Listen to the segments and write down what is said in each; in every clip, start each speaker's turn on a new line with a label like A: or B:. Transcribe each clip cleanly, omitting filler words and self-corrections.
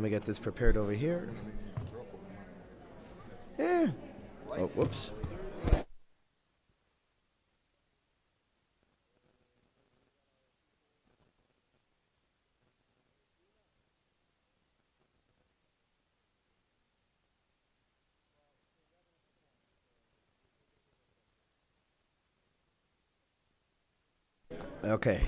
A: Let me get this prepared over here. Yeah. Oh, whoops. Okay.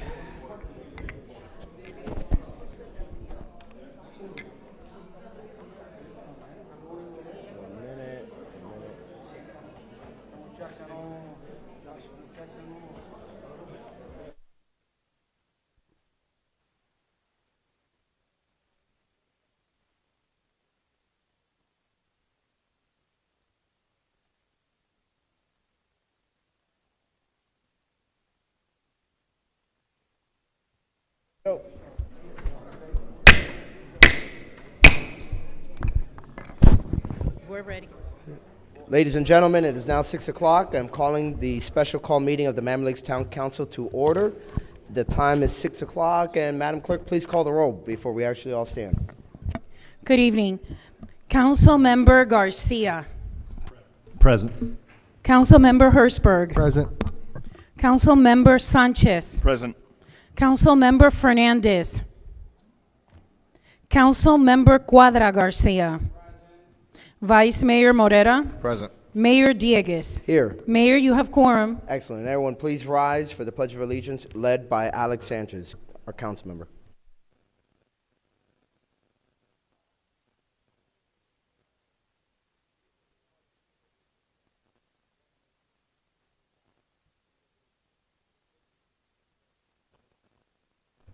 A: Go.
B: We're ready.
A: Ladies and gentlemen, it is now 6 o'clock. I'm calling the special call meeting of the Miami Lakes Town Council to order. The time is 6 o'clock, and Madam Clerk, please call the roll before we actually all stand.
B: Good evening. Council Member Garcia.
C: Present.
B: Council Member Hertzberg.
C: Present.
B: Council Member Sanchez.
C: Present.
B: Council Member Fernandez. Council Member Cuadra Garcia. Vice Mayor Morera.
C: Present.
B: Mayor Diegues.
A: Here.
B: Mayor, you have quorum.
A: Excellent. Everyone, please rise for the Pledge of Allegiance led by Alex Sanchez, our council member.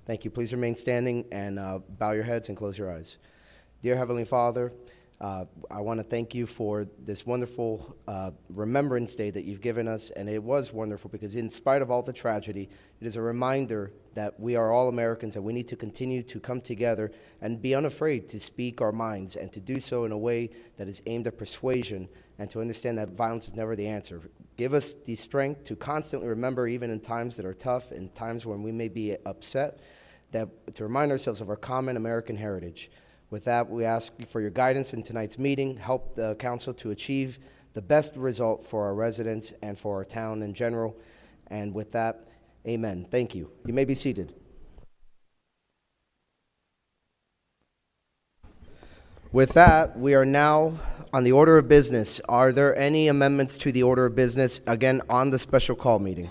A: Thank you. Please remain standing and bow your heads and close your eyes. Dear Heavenly Father, I want to thank you for this wonderful Remembrance Day that you've given us, and it was wonderful because in spite of all the tragedy, it is a reminder that we are all Americans and we need to continue to come together and be unafraid to speak our minds and to do so in a way that is aimed at persuasion and to understand that violence is never the answer. Give us the strength to constantly remember, even in times that are tough, in times when we may be upset, that to remind ourselves of our common American heritage. With that, we ask for your guidance in tonight's meeting. Help the council to achieve the best result for our residents and for our town in general. And with that, amen. Thank you. You may be seated. With that, we are now on the order of business. Are there any amendments to the order of business, again, on the special call meeting?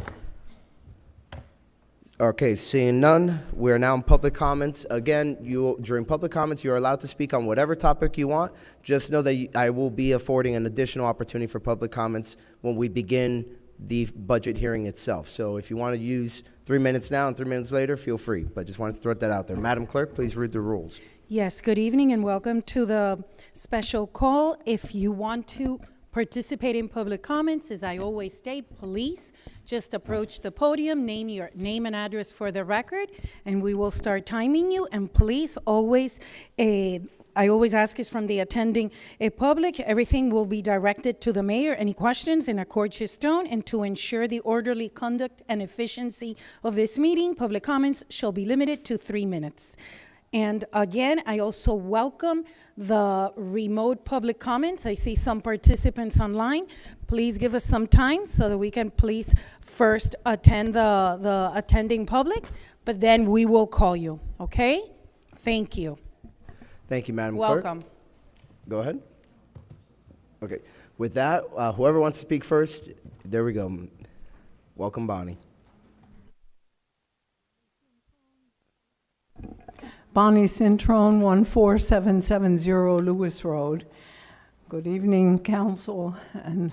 A: Okay, seeing none, we are now in public comments. Again, during public comments, you are allowed to speak on whatever topic you want. Just know that I will be affording an additional opportunity for public comments when we begin the budget hearing itself. So if you want to use 3 minutes now and 3 minutes later, feel free. But just wanted to throw that out there. Madam Clerk, please read the rules.
B: Yes, good evening and welcome to the special call. If you want to participate in public comments, as I always state, please just approach the podium, name your name and address for the record, and we will start timing you. And please always, I always ask is from the attending public, everything will be directed to the mayor. Any questions in a courteous tone, and to ensure the orderly conduct and efficiency of this meeting, public comments shall be limited to 3 minutes. And again, I also welcome the remote public comments. I see some participants online. Please give us some time so that we can please first attend the attending public, but then we will call you, okay? Thank you.
A: Thank you, Madam Clerk.
B: Welcome.
A: Go ahead. Okay. With that, whoever wants to speak first, there we go. Welcome, Bonnie.
D: Bonnie Cintrone, 14770 Lewis Road. Good evening, council and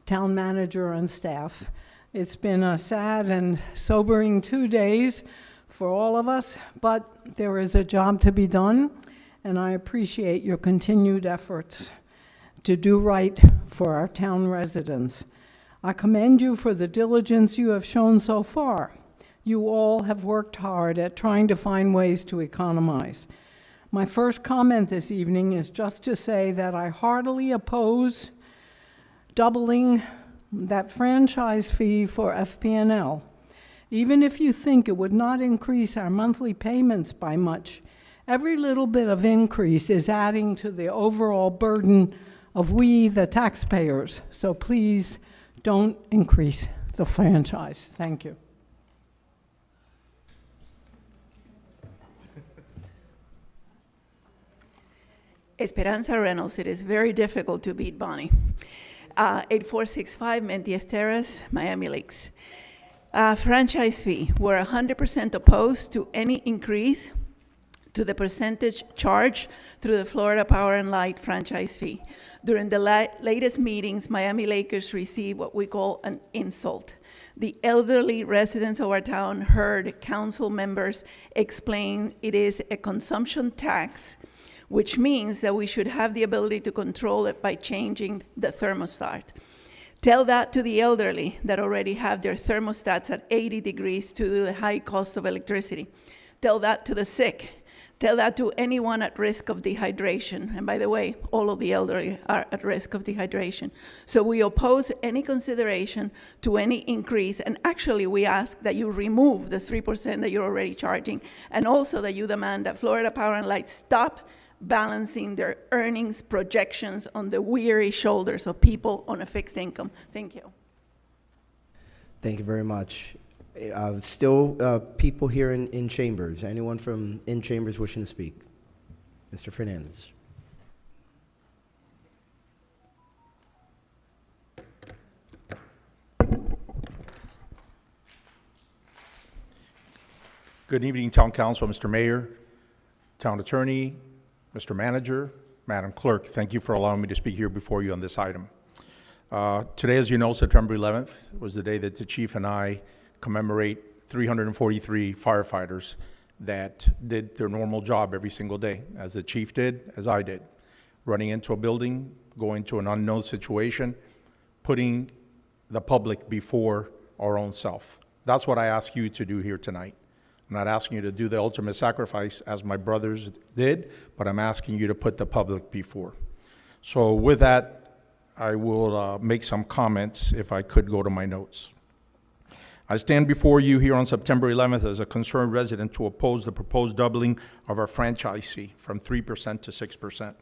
D: town manager and staff. It's been a sad and sobering 2 days for all of us, but there is a job to be done, and I appreciate your continued efforts to do right for our town residents. I commend you for the diligence you have shown so far. You all have worked hard at trying to find ways to economize. My first comment this evening is just to say that I heartily oppose doubling that franchise fee for FP&L. Even if you think it would not increase our monthly payments by much, Every little bit of increase is adding to the overall burden of we, the taxpayers. So please don't increase the franchise. Thank you.
E: Esperanza Reynolds, it is very difficult to beat Bonnie. 8465 Mentias Terrace, Miami Lakes. Franchise fee, we're 100% opposed to any increase to the percentage charged through the Florida Power and Light franchise fee. During the latest meetings, Miami Lakers received what we call an insult. The elderly residents of our town heard council members explain it is a consumption tax, which means that we should have the ability to control it by changing the thermostat. Tell that to the elderly that already have their thermostats at 80 degrees due to the high cost of electricity. Tell that to the sick. Tell that to anyone at risk of dehydration. And by the way, all of the elderly are at risk of dehydration. So we oppose any consideration to any increase. And actually, we ask that you remove the 3% that you're already charging. And also that you demand that Florida Power and Light stop balancing their earnings projections on the weary shoulders of people on a fixed income. Thank you.
A: Thank you very much. Still people here in chambers. Anyone from in chambers wishing to speak? Mr. Fernandez.
F: Good evening, Town Council, Mr. Mayor, Town Attorney, Mr. Manager, Madam Clerk. Thank you for allowing me to speak here before you on this item. Today, as you know, September 11th was the day that the chief and I commemorate 343 firefighters that did their normal job every single day, as the chief did, as I did, running into a building, going to an unknown situation, putting the public before our own self. That's what I ask you to do here tonight. I'm not asking you to do the ultimate sacrifice as my brothers did, but I'm asking you to put the public before. So with that, I will make some comments if I could go to my notes. I stand before you here on September 11th as a concerned resident to oppose the proposed doubling of our franchise fee from 3% to 6%.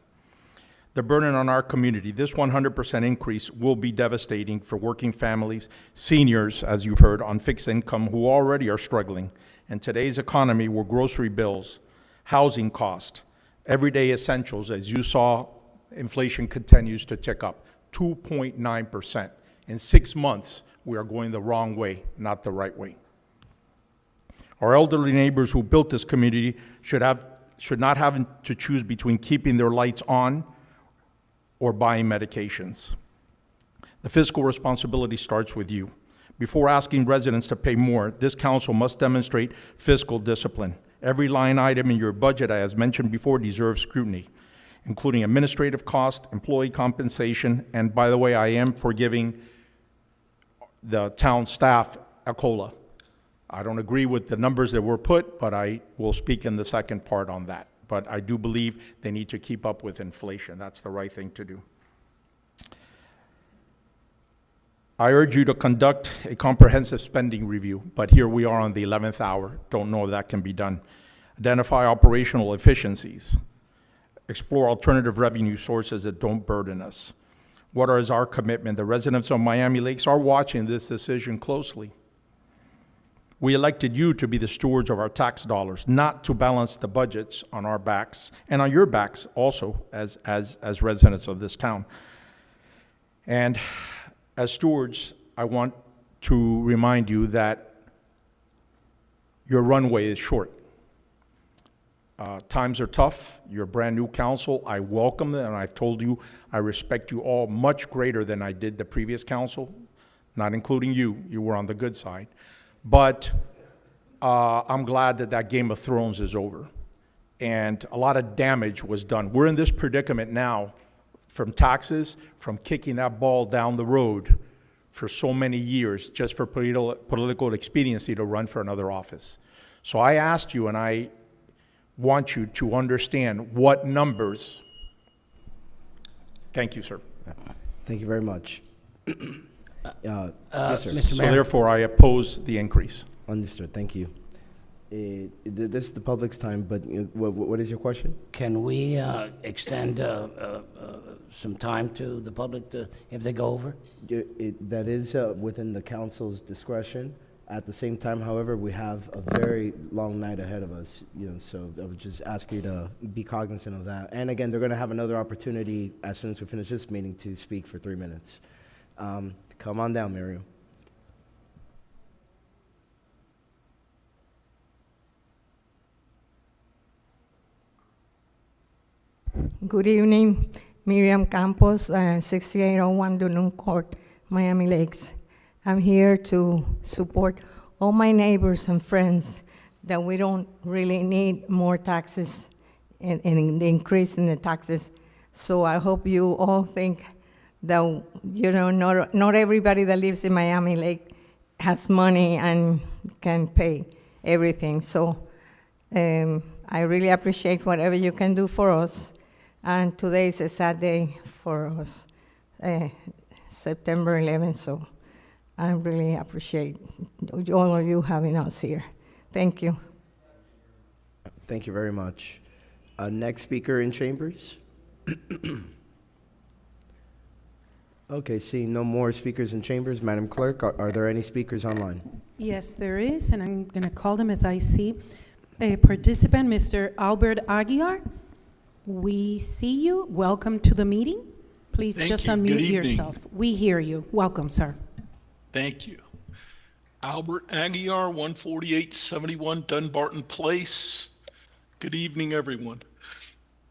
F: The burden on our community, this 100% increase will be devastating for working families, seniors, as you've heard, on fixed income who already are struggling. In today's economy, where grocery bills, housing cost, everyday essentials, as you saw, inflation continues to tick up, 2.9%. In 6 months, we are going the wrong way, not the right way. Our elderly neighbors who built this community should not have to choose between keeping their lights on or buying medications. The fiscal responsibility starts with you. Before asking residents to pay more, this council must demonstrate fiscal discipline. Every line item in your budget, as mentioned before, deserves scrutiny, including administrative cost, employee compensation, and by the way, I am forgiving the town staff a COLA. I don't agree with the numbers that were put, but I will speak in the second part on that. But I do believe they need to keep up with inflation. That's the right thing to do. I urge you to conduct a comprehensive spending review, but here we are on the 11th hour. Don't know if that can be done. Identify operational efficiencies. Explore alternative revenue sources that don't burden us. What is our commitment? The residents of Miami Lakes are watching this decision closely. We elected you to be the stewards of our tax dollars, not to balance the budgets on our backs and on your backs also as residents of this town. And as stewards, I want to remind you that your runway is short. Times are tough. You're a brand new council. I welcome them, and I've told you I respect you all much greater than I did the previous council, not including you. You were on the good side. But I'm glad that that Game of Thrones is over. And a lot of damage was done. We're in this predicament now from taxes, from kicking that ball down the road for so many years just for political expediency to run for another office. So I asked you, and I want you to understand what numbers. Thank you, sir.
A: Thank you very much. Yes, sir.
G: Mr.
F: So
G: Mayor.
F: therefore, I oppose the increase.
A: Understood. Thank you. This is the public's time, but what is your question?
G: Can we extend some time to the public to, if they go over?
A: That is within the council's discretion. At the same time, however, we have a very long night ahead of us, so I would just ask you to be cognizant of that. And again, they're going to have another opportunity as soon as we finish this meeting to speak for 3 minutes. Come on down, Miriam.
H: Good evening, Miriam Campos, 6801 Dunum Court, Miami Lakes. I'm here to support all my neighbors and friends that we don't really need more taxes and the increase in the taxes. So I hope you all think that, not everybody that lives in Miami Lake has money and can pay everything. So I really appreciate whatever you can do for us. And today is a sad day for us, September 11th, so I really appreciate all of you having us here. Thank you.
A: Thank you very much. Next speaker in chambers. Okay, seeing no more speakers in chambers, Madam Clerk, are there any speakers online?
B: Yes, there is, and I'm going to call them as I see. A participant, Mr. Albert Aguiar. We see you. Welcome to the meeting. Please
I: Thank
B: just
I: you. Good
B: unmute
I: evening.
B: yourself. We hear you. Welcome, sir.
I: Thank you. Albert Aguiar, 14871 Dunbarton Place. Good evening, everyone.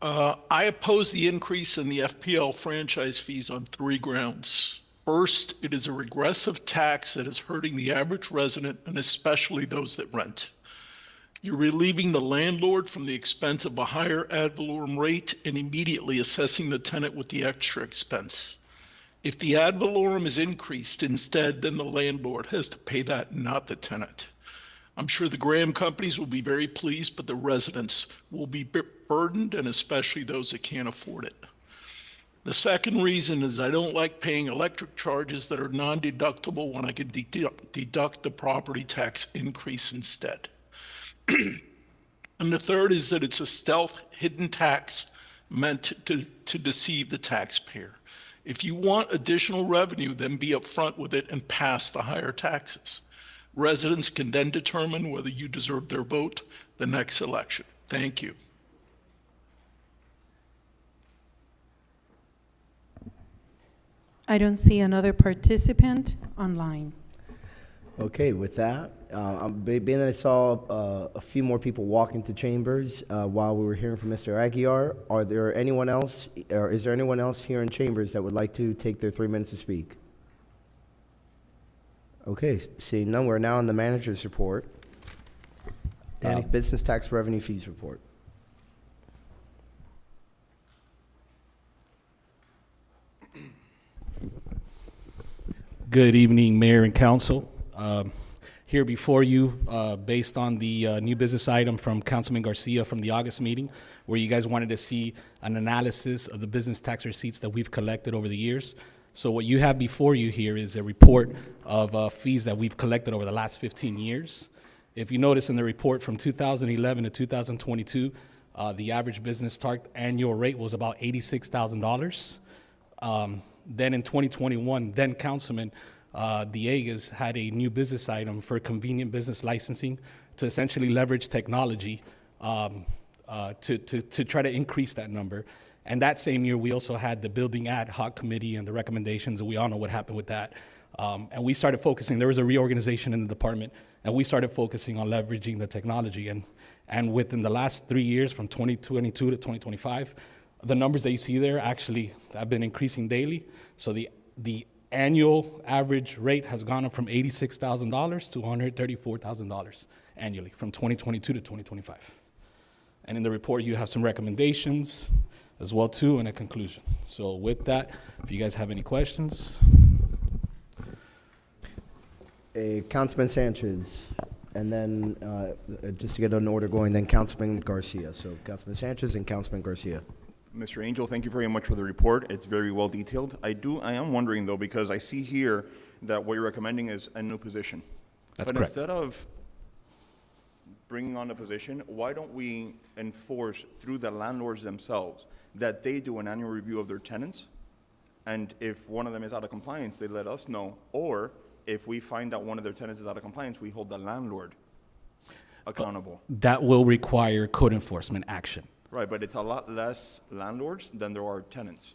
I: I oppose the increase in the FPL franchise fees on 3 grounds. First, it is a regressive tax that is hurting the average resident and especially those that rent. You're relieving the landlord from the expense of a higher ad valorem rate and immediately assessing the tenant with the extra expense. If the ad valorem is increased instead, then the landlord has to pay that, not the tenant. I'm sure the Graham companies will be very pleased, but the residents will be burdened, and especially those that can't afford it. The second reason is I don't like paying electric charges that are non-deductible when I can deduct the property tax increase instead. And the third is that it's a stealth hidden tax meant to deceive the taxpayer. If you want additional revenue, then be upfront with it and pass the higher taxes. Residents can then determine whether you deserve their vote the next election. Thank you.
B: I don't see another participant online.
A: Okay, with that, being that I saw a few more people walk into chambers while we were hearing from Mr. Aguiar, is there anyone else here in chambers that would like to take their 3 minutes to speak? Okay, seeing none, we're now on the manager's report.
G: Danny.
A: Business tax revenue fees report.
C: Good evening, Mayor and Council. Here before you, based on the new business item from Councilman Garcia from the August meeting, where you guys wanted to see an analysis of the business tax receipts that we've collected over the years. So what you have before you here is a report of fees that we've collected over the last 15 years. If you notice in the report from 2011 to 2022, the average business tax annual rate was about $86,000. Then in 2021, then Councilman Dieguez had a new business item for convenient business licensing to essentially leverage technology to try to increase that number. And that same year, we also had the building ad hoc committee and the recommendations, and we all know what happened with that. And we started focusing, there was a reorganization in the department, and we started focusing on leveraging the technology. And within the last 3 years, from 2022 to 2025, the numbers that you see there actually have been increasing daily. So the annual average rate has gone up from $86,000 to $134,000 annually from 2022 to 2025. And in the report, you have some recommendations as well too, and a conclusion. So with that, if you guys have any questions.
A: Councilman Sanchez, and then just to get an order going, then Councilman Garcia. So Councilman Sanchez and Councilman Garcia.
J: Mr. Angel, thank you very much for the report. It's very well detailed. I am wondering though, because I see here that what you're recommending is a new position.
C: That's
J: but
C: correct.
J: Instead of bringing on a position, why don't we enforce through the landlords themselves that they do an annual review of their tenants? And if one of them is out of compliance, they let us know. Or if we find out one of their tenants is out of compliance, we hold the landlord accountable.
C: That will require code enforcement action.
J: Right, but it's a lot less landlords than there are tenants.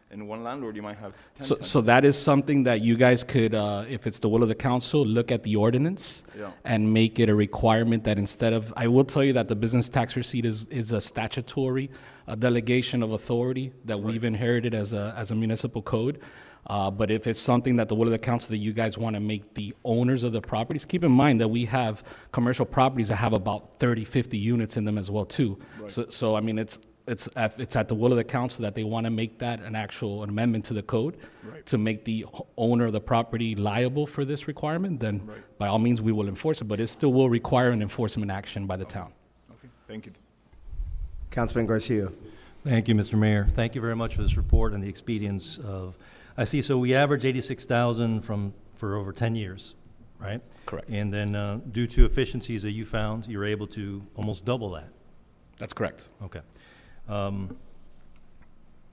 J: In one landlord, you might have 10
C: So,
J: tenants.
C: so that is something that you guys could, if it's the will of the council, look at the ordinance
J: Yeah.
C: and make it a requirement that instead of, I will tell you that the business tax receipt is a statutory delegation of authority that we've inherited as a municipal code. But if it's something that the will of the council that you guys want to make the owners of the properties, keep in mind that we have commercial properties that have about 30, 50 units in them as well too. So I mean, it's at the will of the council that they want to make that an actual amendment to the code to make the owner of the property liable for this requirement, then by all means, we will enforce it, but it still will require an enforcement action by the town.
J: Okay, thank you.
A: Councilman Garcia.
K: Thank you, Mr. Mayor. Thank you very much for this report and the expedience of, I see, so we average 86,000 for over 10 years, right?
C: Correct.
K: And then due to efficiencies that you found, you're able to almost double that.
C: That's correct.
K: Okay. And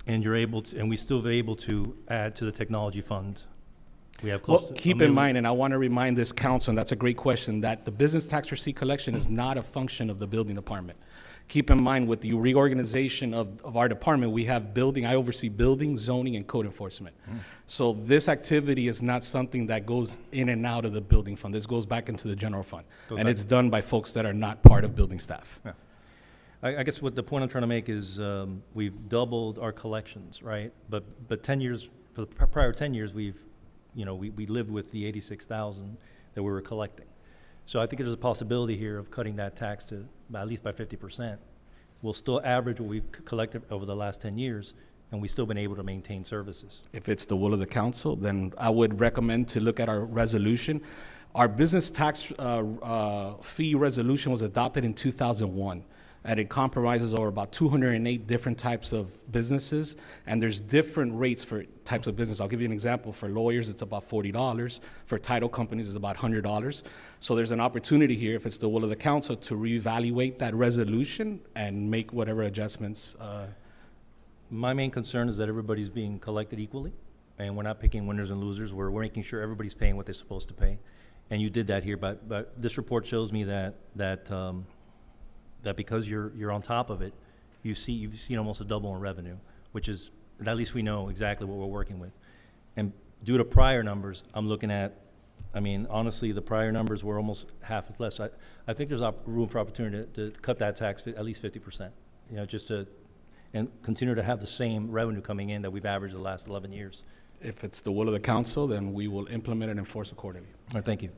K: you're able to, and we still be able to add to the technology fund. We have close
C: Well,
K: to.
C: keep in mind, and I want to remind this council, and that's a great question, that the business tax receipt collection is not a function of the building department. Keep in mind, with the reorganization of our department, we have building, I oversee building, zoning, and code enforcement. So this activity is not something that goes in and out of the building fund. This goes back into the general fund.
K: Goes
C: And
K: back.
C: it's done by folks that are not part of building staff.
K: Yeah. I guess what the point I'm trying to make is we've doubled our collections, right? But 10 years, for the prior 10 years, we lived with the 86,000 that we were collecting. So I think there's a possibility here of cutting that tax to at least by 50%. We'll still average what we've collected over the last 10 years, and we've still been able to maintain services.
C: If it's the will of the council, then I would recommend to look at our resolution. Our business tax fee resolution was adopted in 2001. And it compromises over about 208 different types of businesses, and there's different rates for types of business. I'll give you an example. For lawyers, it's about $40. For title companies, it's about $100. So there's an opportunity here, if it's the will of the council, to reevaluate that resolution and make whatever adjustments.
K: My main concern is that everybody's being collected equally, and we're not picking winners and losers. We're making sure everybody's paying what they're supposed to pay. And you did that here, but this report shows me that because you're on top of it, you've seen almost a double in revenue, which is, at least we know exactly what we're working with. And due to prior numbers, I'm looking at, I mean, honestly, the prior numbers were almost half as less. I think there's room for opportunity to cut that tax at least 50%, just to, and continue to have the same revenue coming in that we've averaged the last 11 years.
C: If it's the will of the council, then we will implement and enforce accordingly.
K: All right, thank you.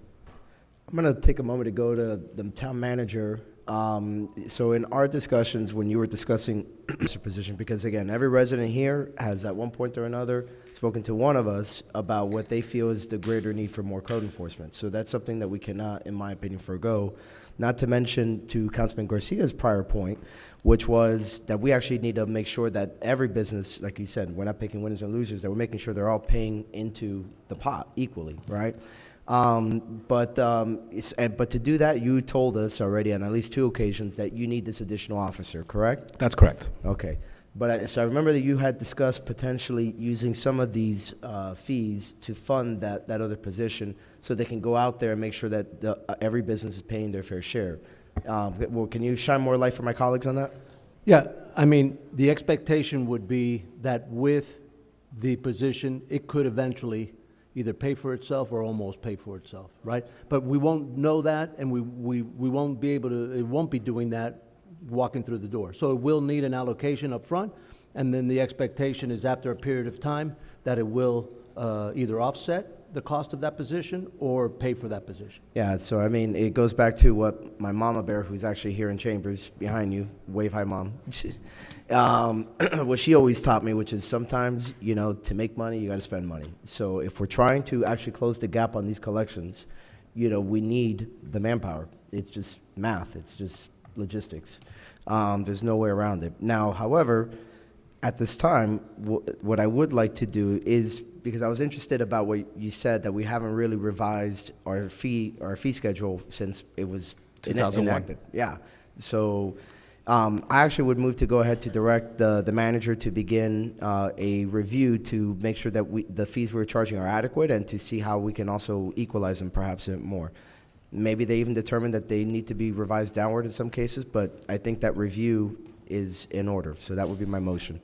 A: I'm going to take a moment to go to the town manager. So in our discussions, when you were discussing your position, because again, every resident here has at one point or another spoken to one of us about what they feel is the greater need for more code enforcement. So that's something that we cannot, in my opinion, forego. Not to mention to Councilman Garcia's prior point, which was that we actually need to make sure that every business, like you said, we're not picking winners and losers, that we're making sure they're all paying into the pot equally, right? But to do that, you told us already on at least 2 occasions that you need this additional officer, correct?
C: That's correct.
A: Okay. But so I remember that you had discussed potentially using some of these fees to fund that other position so they can go out there and make sure that every business is paying their fair share. Well, can you shine more light for my colleagues on that?
L: Yeah, I mean, the expectation would be that with the position, it could eventually either pay for itself or almost pay for itself, right? But we won't know that, and we won't be able to, it won't be doing that walking through the door. So it will need an allocation up front, and then the expectation is after a period of time that it will either offset the cost of that position or pay for that position.
A: Yeah, so I mean, it goes back to what my mama bear, who's actually here in chambers behind you, wave hi, Mom. What she always taught me, which is sometimes, to make money, you got to spend money. So if we're trying to actually close the gap on these collections, we need the manpower. It's just math. It's just logistics. There's no way around it. Now, however, at this time, what I would like to do is, because I was interested about what you said, that we haven't really revised our fee schedule since it was
C: 2001.
A: enacted. Yeah. So I actually would move to go ahead to direct the manager to begin a review to make sure that the fees we're charging are adequate and to see how we can also equalize them perhaps more. Maybe they even determine that they need to be revised downward in some cases, but I think that review is in order. So that would be my motion.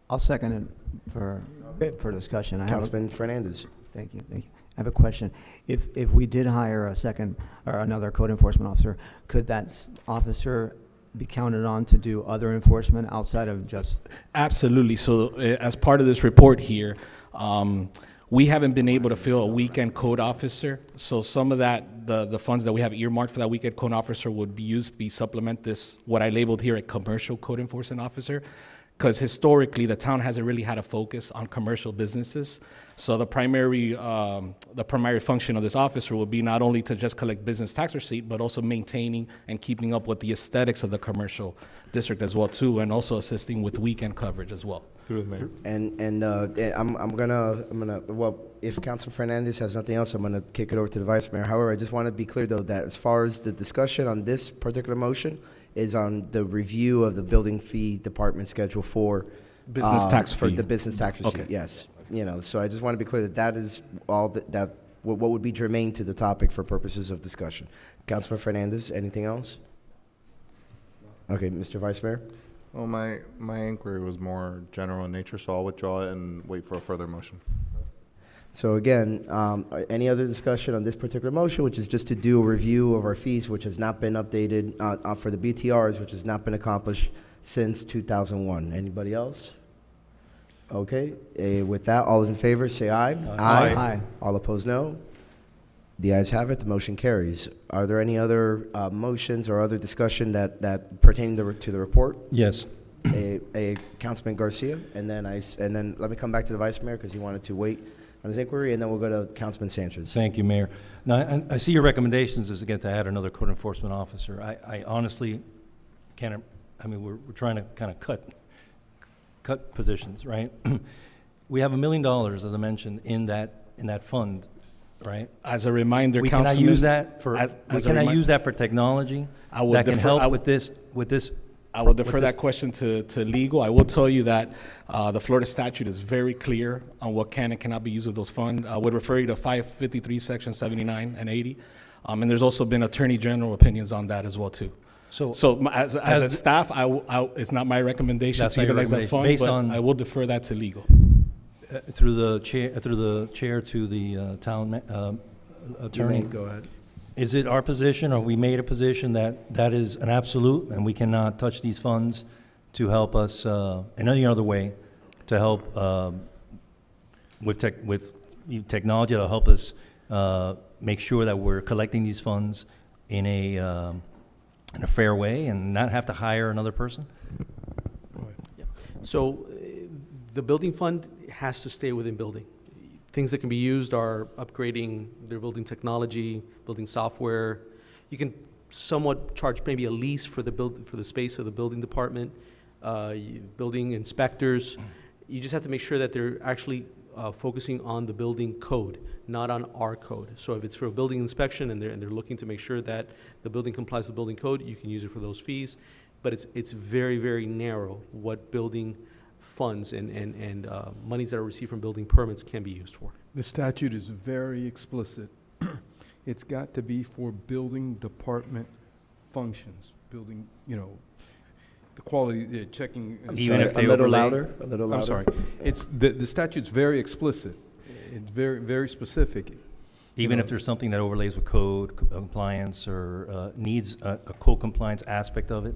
M: I'll second it for discussion.
A: Councilman Fernandez.
M: Thank you. I have a question. If we did hire a second or another code enforcement officer, could that officer be counted on to do other enforcement outside of just?
C: Absolutely. So as part of this report here, we haven't been able to fill a weekend code officer. So some of that, the funds that we have earmarked for that weekend code officer would be used to supplement this, what I labeled here a commercial code enforcement officer. Because historically, the town hasn't really had a focus on commercial businesses. So the primary function of this officer will be not only to just collect business tax receipt, but also maintaining and keeping up with the aesthetics of the commercial district as well too, and also assisting with weekend coverage as well.
N: Through the mayor.
A: And I'm gonna well, if Councilman Fernandez has nothing else, I'm gonna kick it over to the vice mayor. However, I just want to be clear though that as far as the discussion on this particular motion is on the review of the building fee department schedule for
C: Business tax
A: for
C: fee.
A: the business tax receipt.
C: Okay.
A: Yes, so I just want to be clear that that is all that what would be germane to the topic for purposes of discussion. Councilman Fernandez, anything else? Okay, Mr. Vice Mayor.
N: Well, my inquiry was more general in nature, so I'll withdraw it and wait for a further motion.
A: So again, any other discussion on this particular motion, which is just to do a review of our fees, which has not been updated for the BTRs, which has not been accomplished since 2001. Anybody else? Okay. With that, all in favor, say aye.
M: Aye.
A: All opposed, no. The ayes have it. The motion carries. Are there any other motions or other discussion that pertain to the report?
K: Yes.
A: A Councilman Garcia, and then let me come back to the Vice Mayor because he wanted to wait on his inquiry, and then we'll go to Councilman Sanchez.
K: Thank you, Mayor. Now, I see your recommendations is again to add another code enforcement officer. I honestly can't, I mean, we're trying to kind of cut positions, right? We have $1 million, as I mentioned, in that fund, right?
C: As a reminder,
K: Can I
C: Councilman,
K: use that for, can I use that for technology?
C: I will
K: that can
C: defer-
K: help with this,
C: I will defer that question to legal. I will tell you that the Florida statute is very clear on what can and cannot be used with those funds. I would refer you to 553, Section 79 and 80. And there's also been Attorney General opinions on that as well, too. So as a staff, it's not my recommendation to utilize that fund, but I will defer that to legal.
K: Through the chair to the town attorney.
A: Go ahead.
K: Is it our position, or we made a position that is an absolute, and we cannot touch these funds to help us in any other way to help with technology to help us make sure that we're collecting these funds in a fair way and not have to hire another person?
O: So the building fund has to stay within building. Things that can be used are upgrading their building technology, building software. You can somewhat charge maybe a lease for the space of the building department, building inspectors. You just have to make sure that they're actually focusing on the building code, not on our code. So if it's for a building inspection and they're looking to make sure that the building complies with building code, you can use it for those fees. But it's very, very narrow what building funds and monies that are received from building permits can be used for.
P: The statute is very explicit. It's got to be for building department functions, building, the quality, checking.
K: Even if they
A: a little
K: overlay-
A: louder.
P: I'm sorry. It's, the statute's very explicit. It's very, very specific.
K: Even if there's something that overlays with code compliance or needs a code compliance aspect of it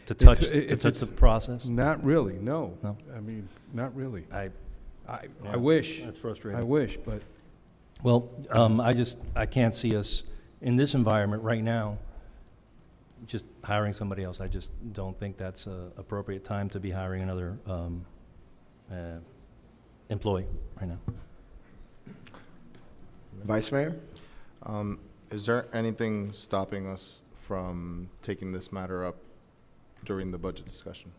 K: to touch the process?
P: Not really, no.
K: No?
P: I mean, not really.
K: Yeah,
P: I wish.
K: That's frustrating.
P: I wish, but.
K: Well, I can't see us in this environment right now just hiring somebody else. I just don't think that's a appropriate time to be hiring another employee right now.
A: Vice Mayor?
N: Is there anything stopping us from taking this matter up during the budget discussion?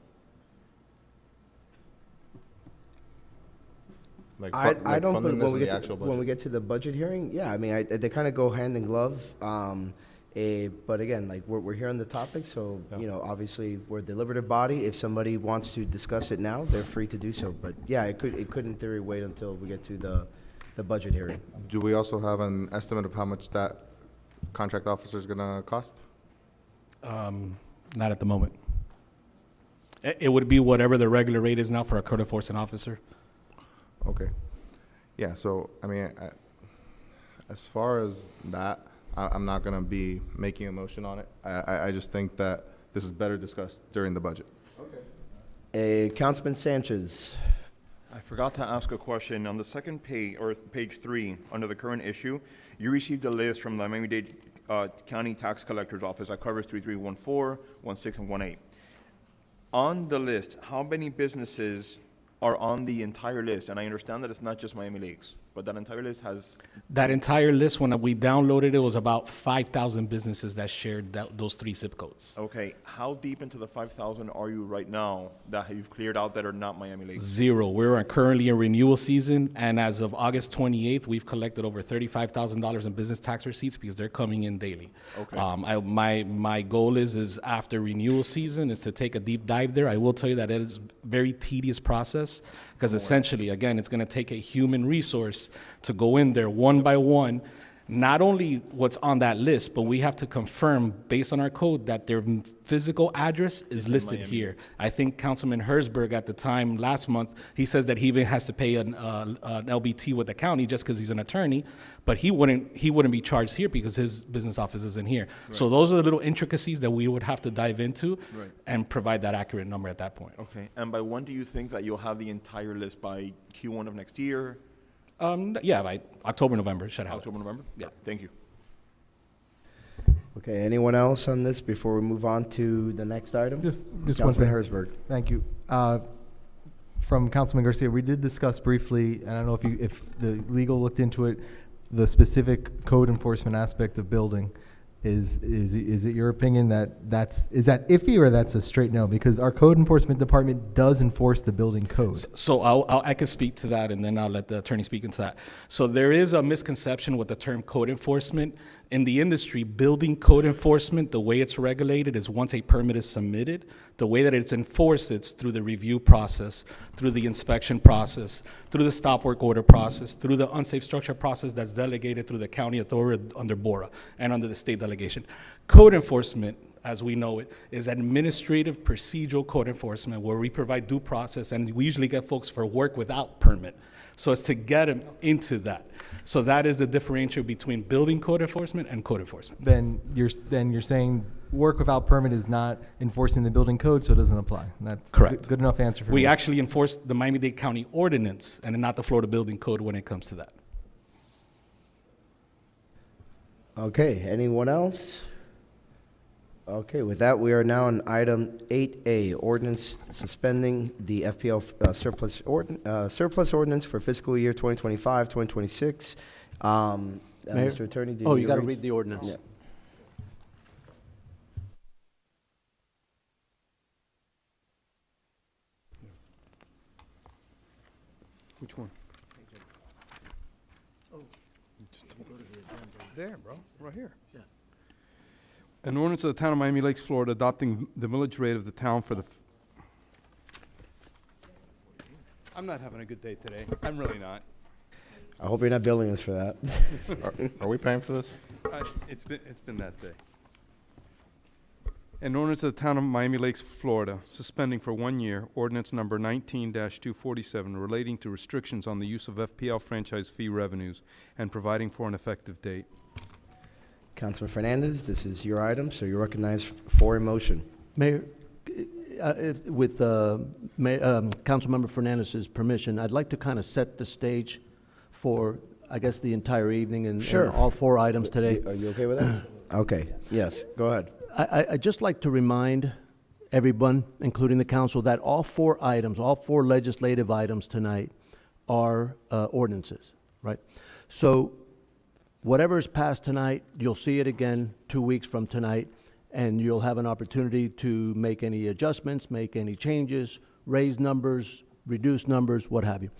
A: I don't, but
N: when we
A: when we get to the budget hearing, yeah, I mean, they kind of go hand in glove. But again, like, we're here on the topic, so, you know, obviously, we're a deliberative body. If somebody wants to discuss it now, they're free to do so. But yeah, it could in theory wait until we get to the budget hearing.
N: Do we also have an estimate of how much that contract officer is gonna cost?
C: Not at the moment. It would be whatever the regular rate is now for a code enforcement officer.
N: Okay. Yeah, so, I mean, as far as that, I'm not gonna be making a motion on it. I just think that this is better discussed during the budget.
A: Councilman Sanchez.
J: I forgot to ask a question. On the second page, or page 3, under the current issue, you received a list from the Miami-Dade County Tax Collector's Office that covers 3314, 16, and 18. On the list, how many businesses are on the entire list? And I understand that it's not just Miami Lakes, but that entire list has...
C: That entire list, when we downloaded it, was about 5,000 businesses that shared those 3 zip codes.
J: Okay, how deep into the 5,000 are you right now that you've cleared out that are not Miami Lakes?
C: 0. We're currently in renewal season, and as of August 28th, we've collected over $35,000 in business tax receipts because they're coming in daily.
J: Okay.
C: My goal is after renewal season is to take a deep dive there. I will tell you that it is a very tedious process because essentially, again, it's going to take a human resource to go in there one by one, not only what's on that list, but we have to confirm based on our code that their physical address is listed here. I think Councilman Herzberg at the time last month, he says that he even has to pay an LBT with the county just because he's an attorney, but he wouldn't be charged here because his business office isn't here.
J: Right.
C: So those are the little intricacies that we would have to dive into and provide that accurate number at that point.
J: Okay, and by when do you think that you'll have the entire list? By Q1 of next year?
C: Yeah, by October, November, should have it.
J: October, November?
C: Yeah.
J: Thank you.
A: Okay, anyone else on this before we move on to the next item?
Q: Just one
A: Councilman
Q: thing.
A: Herzberg.
Q: Thank you. From Councilman Garcia, we did discuss briefly, and I don't know if the legal looked into it, the specific code enforcement aspect of building. Is it your opinion that is that iffy or that's a straight no? Because our code enforcement department does enforce the building code.
C: So I can speak to that, and then I'll let the attorney speak into that. So there is a misconception with the term code enforcement. In the industry, building code enforcement, the way it's regulated is once a permit is submitted, the way that it's enforced, it's through the review process, through the inspection process, through the stop work order process, through the unsafe structure process that's delegated through the county authority under BORA and under the state delegation. Code enforcement, as we know it, is administrative procedural code enforcement where we provide due process, and we usually get folks for work without permit. So it's to get them into that. So that is the differential between building code enforcement and code enforcement.
Q: Then you're saying work without permit is not enforcing the building code, so it doesn't apply. That's
C: Correct.
Q: Good enough answer for me.
C: We actually enforce the Miami-Dade County ordinance and not the Florida Building Code when it comes to that.
A: Okay, anyone else? Okay, with that, we are now on item 8A, ordinance suspending the FPL surplus ordinance for fiscal year 2025, 2026.
L: Mayor?
A: Mr. Attorney, do
L: You got to read the ordinance.
A: Yeah.
P: Which one? There, bro, right here.
L: Yeah.
P: An ordinance of the Town of Miami Lakes, Florida, adopting the millage rate of the town for the... I'm not having a good day today. I'm really not.
A: I hope you're not billing us for that.
N: Are we paying for this?
P: It's been that day. An ordinance of the Town of Miami Lakes, Florida, suspending for 1 year ordinance number 19-247 relating to restrictions on the use of FPL franchise fee revenues and providing for an effective date.
A: Councilman Fernandez, this is your item, so you're recognized for a motion.
L: Mayor, with Councilmember Fernandez's permission, I'd like to kind of set the stage for, I guess, the entire evening and all 4 items today.
A: Are you okay with that? Okay, yes, go ahead.
L: I'd just like to remind everyone, including the council, that all 4 items, all 4 legislative items tonight are ordinances, right? So whatever is passed tonight, you'll see it again 2 weeks from tonight, and you'll have an opportunity to make any adjustments, make any changes, raise numbers, reduce numbers, what have you.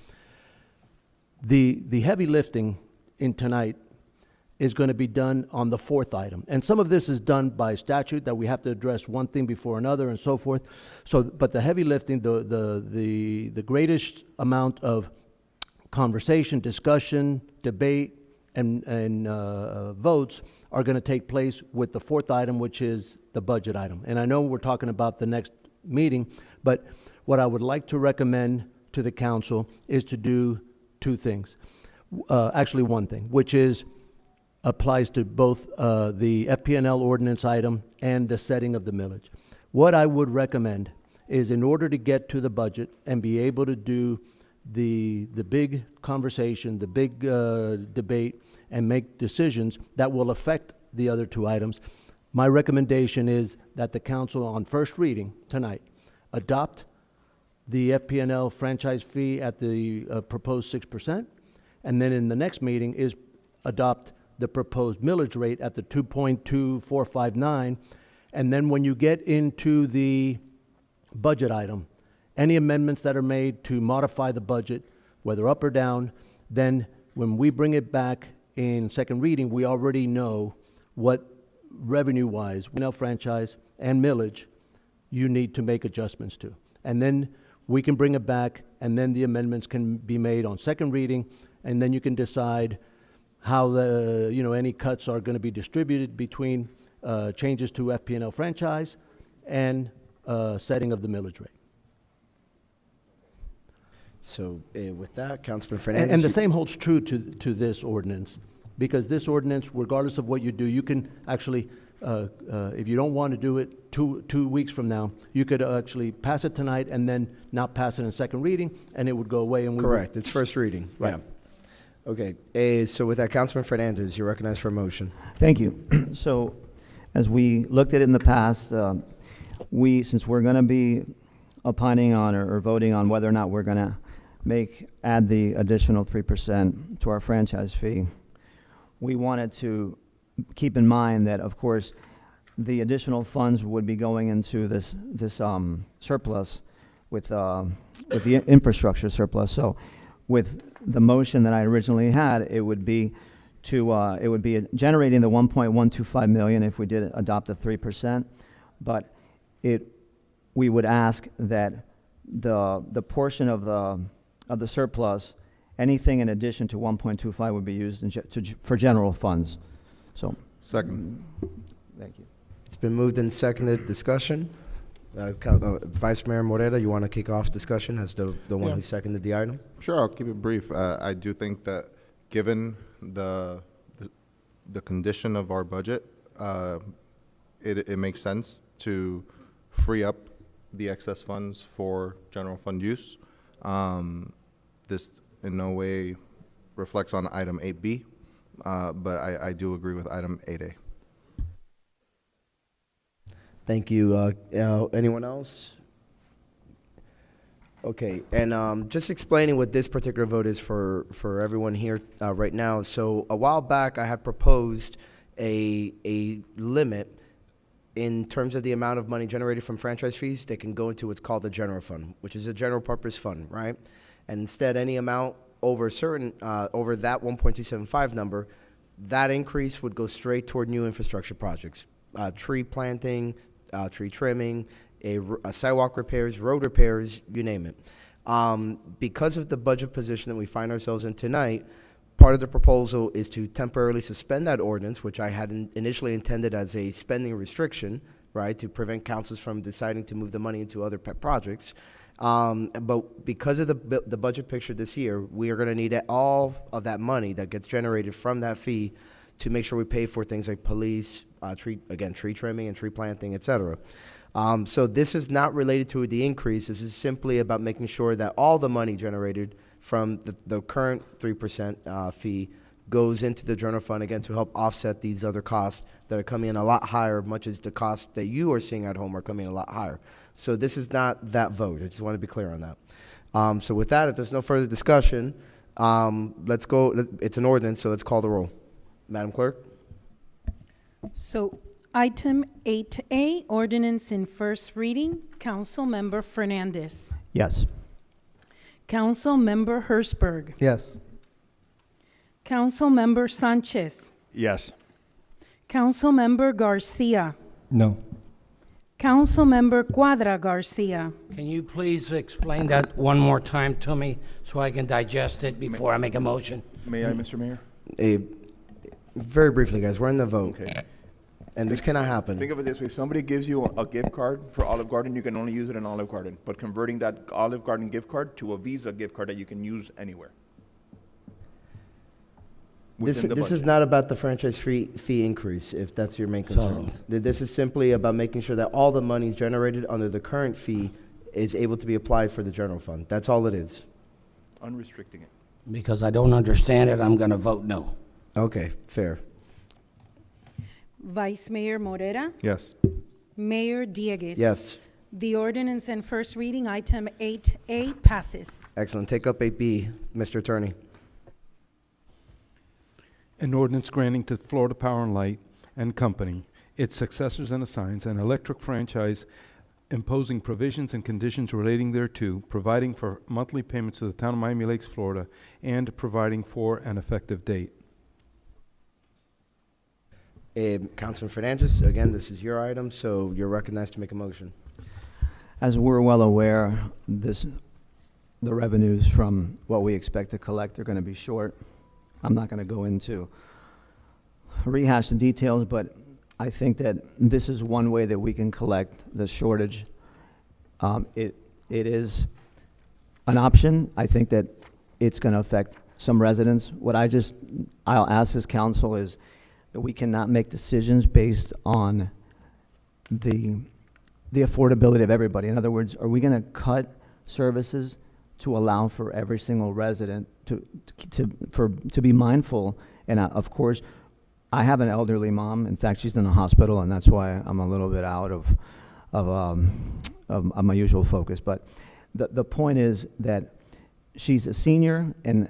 L: The heavy lifting in tonight is going to be done on the fourth item. And some of this is done by statute, that we have to address one thing before another and so forth. So, but the heavy lifting, the greatest amount of conversation, discussion, debate, and votes are going to take place with the fourth item, which is the budget item. And I know we're talking about the next meeting, but what I would like to recommend to the council is to do two things. Actually, one thing, which is applies to both the FP&L ordinance item and the setting of the millage. What I would recommend is, in order to get to the budget and be able to do the big conversation, the big debate, and make decisions that will affect the other two items, my recommendation is that the council on first reading tonight adopt the FP&L franchise fee at the proposed 6%, and then in the next meeting is adopt the proposed millage rate at the 2.2459, and then when you get into the budget item, any amendments that are made to modify the budget, whether up or down, then when we bring it back in second reading, we already know what revenue-wise, franchise and millage, you need to make adjustments to. And then we can bring it back, and then the amendments can be made on second reading, and then you can decide how the, any cuts are going to be distributed between changes to FP&L franchise and setting of the millage rate.
A: So with that, Councilman Fernandez.
L: And the same holds true to this ordinance, because this ordinance, regardless of what you do, you can actually, if you don't want to do it two weeks from now, you could actually pass it tonight and then not pass it in second reading, and it would go away. And
A: Correct. It's first reading.
L: Right.
A: Yeah. Okay. So with that, Councilman Fernandez, you're recognized for a motion.
M: Thank you. So, as we looked at it in the past, since we're going to be opining on or voting on whether or not we're going to add the additional 3% to our franchise fee, we wanted to keep in mind that, of course, the additional funds would be going into this surplus with the infrastructure surplus. So, with the motion that I originally had, it would be generating the 1.125 million if we did adopt the 3%, but we would ask that the portion of the surplus, anything in addition to 1.25 would be used for general funds. So.
N: Second.
M: Thank you.
A: It's been moved and seconded. Discussion. Vice Mayor Morera, you want to kick off discussion as the one who seconded the item?
N: Sure, I'll keep it brief. I do think that given the condition of our budget, it makes sense to free up the excess funds for general fund use. This in no way reflects on item 8B, but I do agree with item 8A.
A: Thank you. Anyone else? Okay, and just explaining what this particular vote is for everyone here right now. So a while back, I had proposed a limit in terms of the amount of money generated from franchise fees that can go into what's called the general fund, which is a general purpose fund, right? And instead, any amount over over that 1.275 number, that increase would go straight toward new infrastructure projects, tree planting, tree trimming, a sidewalk repairs, road repairs, you name it. Because of the budget position that we find ourselves in tonight, part of the proposal is to temporarily suspend that ordinance, which I had initially intended as a spending restriction, right, to prevent councils from deciding to move the money into other pet projects. But because of the budget picture this year, we are going to need all of that money that gets generated from that fee to make sure we pay for things like police, tree trimming and tree planting, et cetera. So this is not related to the increase. This is simply about making sure that all the money generated from the current 3% fee goes into the general fund, again, to help offset these other costs that are coming in a lot higher, much as the costs that you are seeing at home are coming in a lot higher. So this is not that vote. I just want to be clear on that. So with that, if there's no further discussion, let's go. It's an ordinance, so let's call the roll. Madam Clerk?
B: So item 8A, ordinance in first reading. Councilmember Fernandez.
M: Yes.
B: Councilmember Hertzberg.
Q: Yes.
B: Councilmember Sanchez.
J: Yes.
B: Councilmember Garcia.
K: No.
B: Councilmember Quadra Garcia.
G: Can you please explain that one more time to me so I can digest it before I make a motion?
J: May I, Mr. Mayor?
A: Very briefly, guys, we're in the vote.
J: Okay.
A: And this cannot happen.
J: Think of it this way. Somebody gives you a gift card for Olive Garden, you can only use it in Olive Garden. But converting that Olive Garden gift card to a Visa gift card that you can use anywhere.
A: This
J: Within the
A: is
J: budget.
A: not about the franchise fee increase, if that's your main concern. This is simply about making sure that all the monies generated under the current fee is able to be applied for the general fund. That's all it is.
J: Unrestricting it.
G: Because I don't understand it, I'm going to vote no.
A: Okay, fair.
B: Vice Mayor Morera.
N: Yes.
B: Mayor Diegues.
A: Yes.
B: The ordinance in first reading, item 8A, passes.
A: Excellent. Take up 8B, Mr. Attorney.
P: An ordinance granting to Florida Power and Light and Company, its successors and assigns, an electric franchise imposing provisions and conditions relating thereto, providing for monthly payments to the town of Miami Lakes, Florida, and providing for an effective date.
A: Councilman Fernandez, again, this is your item, so you're recognized to make a motion.
M: As we're well aware, the revenues from what we expect to collect are going to be short. I'm not going to go into rehash the details, but I think that this is one way that we can collect the shortage. It is an option. I think that it's going to affect some residents. What I'll ask this council is that we cannot make decisions based on the affordability of everybody. In other words, are we going to cut services to allow for every single resident to be mindful? And of course, I have an elderly mom. In fact, she's in the hospital, and that's why I'm a little bit out of my usual focus. But the point is that she's a senior, and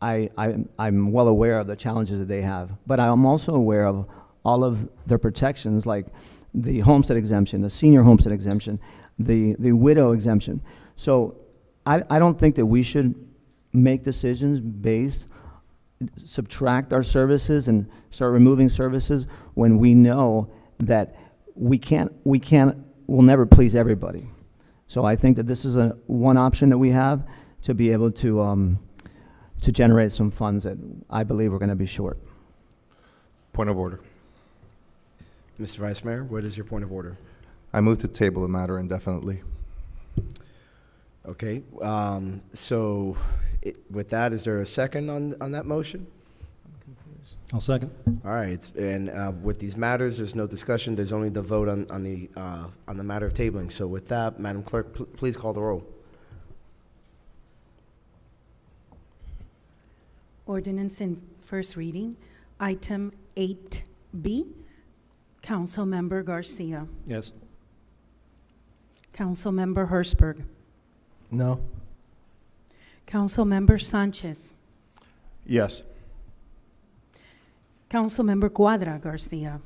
M: I'm well aware of the challenges that they have. But I'm also aware of all of their protections, like the homestead exemption, the senior homestead exemption, the widow exemption. So I don't think that we should make decisions subtract our services and start removing services when we know that we'll never please everybody. So I think that this is one option that we have to be able to generate some funds that I believe are going to be short.
N: Point of order.
A: Mr. Vice Mayor, what is your point of order?
N: I move to table the matter indefinitely.
A: Okay, so with that, is there a second on that motion?
K: I'll second.
A: All right, and with these matters, there's no discussion. There's only the vote on the matter of tabling. So with that, Madam Clerk, please call the roll.
B: Ordinance in first reading, item 8B. Councilmember Garcia.
K: Yes.
B: Councilmember Hertzberg.
Q: No.
B: Councilmember Sanchez.
J: Yes.
B: Councilmember Quadra Garcia.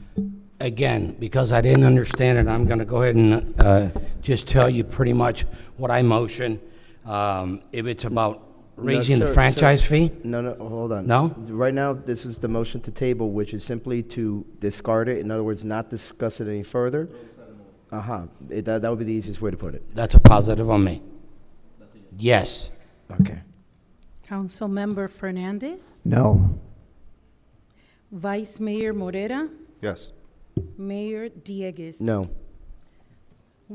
G: Again, because I didn't understand it, I'm going to go ahead and just tell you pretty much what I motion. If it's about raising the franchise fee?
A: No, hold on.
G: No?
A: Right now, this is the motion to table, which is simply to discard it. In other words, not discuss it any further. That would be the easiest way to put it.
G: That's a positive on me. Yes.
A: Okay.
B: Councilmember Fernandez.
M: No.
B: Vice Mayor Morera.
N: Yes.
B: Mayor Diegues.
A: No.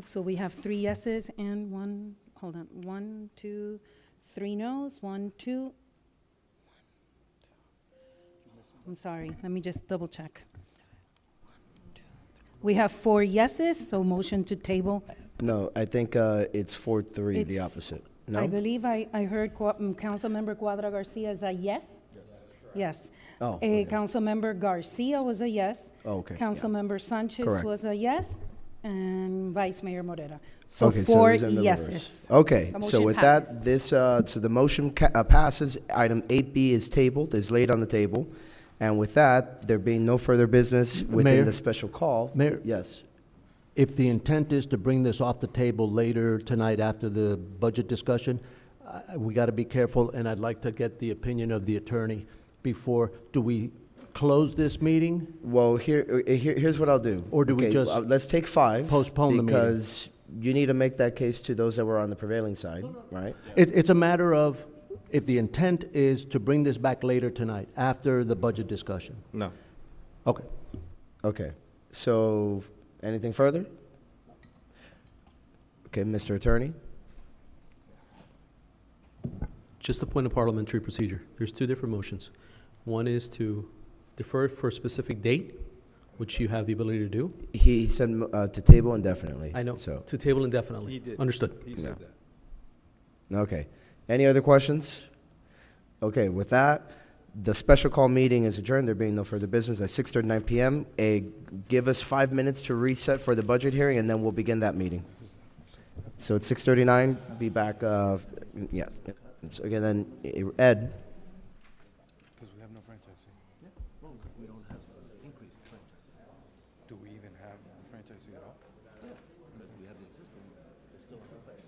B: So we have 3 yeses and 1, hold on, 1, 2, 3 noes, 1, 2. I'm sorry, let me just double check. We have 4 yeses, so motion to table.
A: No, I think it's 4-3, the
B: It's-
A: opposite. No?
B: I believe I heard Councilmember Quadra Garcia as a yes? Yes.
A: Oh, okay.
B: Councilmember Garcia was a yes.
A: Oh, okay, yeah.
B: Councilmember Sanchez
A: Correct.
B: was a yes, and Vice Mayor Morera. So
A: Okay,
B: 4
A: it was in the reverse.
B: yeses.
A: Okay,
B: The
A: so
B: motion
A: with
B: passes.
A: that, so the motion passes. Item 8B is tabled, is laid on the table. And with that, there being no further business within
L: Mayor?
A: the special call.
L: Mayor?
A: Yes.
L: If the intent is to bring this off the table later tonight after the budget discussion, we got to be careful, and I'd like to get the opinion of the attorney before, do we close this meeting?
A: Well, here's what I'll do.
L: Or do we
A: Okay,
L: just
A: let's take 5.
L: postpone the meeting?
A: Because you need to make that case to those that were on the prevailing side, right?
L: It's a matter of if the intent is to bring this back later tonight, after the budget discussion.
N: No.
L: Okay.
A: Okay, so anything further? Okay, Mr. Attorney?
O: Just a point of parliamentary procedure. There's 2 different motions. One is to defer for a specific date, which you have the ability to do.
A: He said to table indefinitely.
O: I know,
A: So,
O: to table indefinitely.
P: He did.
O: Understood.
P: He
A: No.
P: said that.
A: okay. Any other questions? Okay, with that, the special call meeting is adjourned. There being no further business at 6:39 PM. Give us 5 minutes to reset for the budget hearing, and then we'll begin that meeting. So at 6:39, be back, yeah. So again, then, Ed?
P: Because we have no franchise fee.
L: We don't have increased franchise.
P: Do we even have the franchise fee at all?
L: We have the existing, it's still in effect.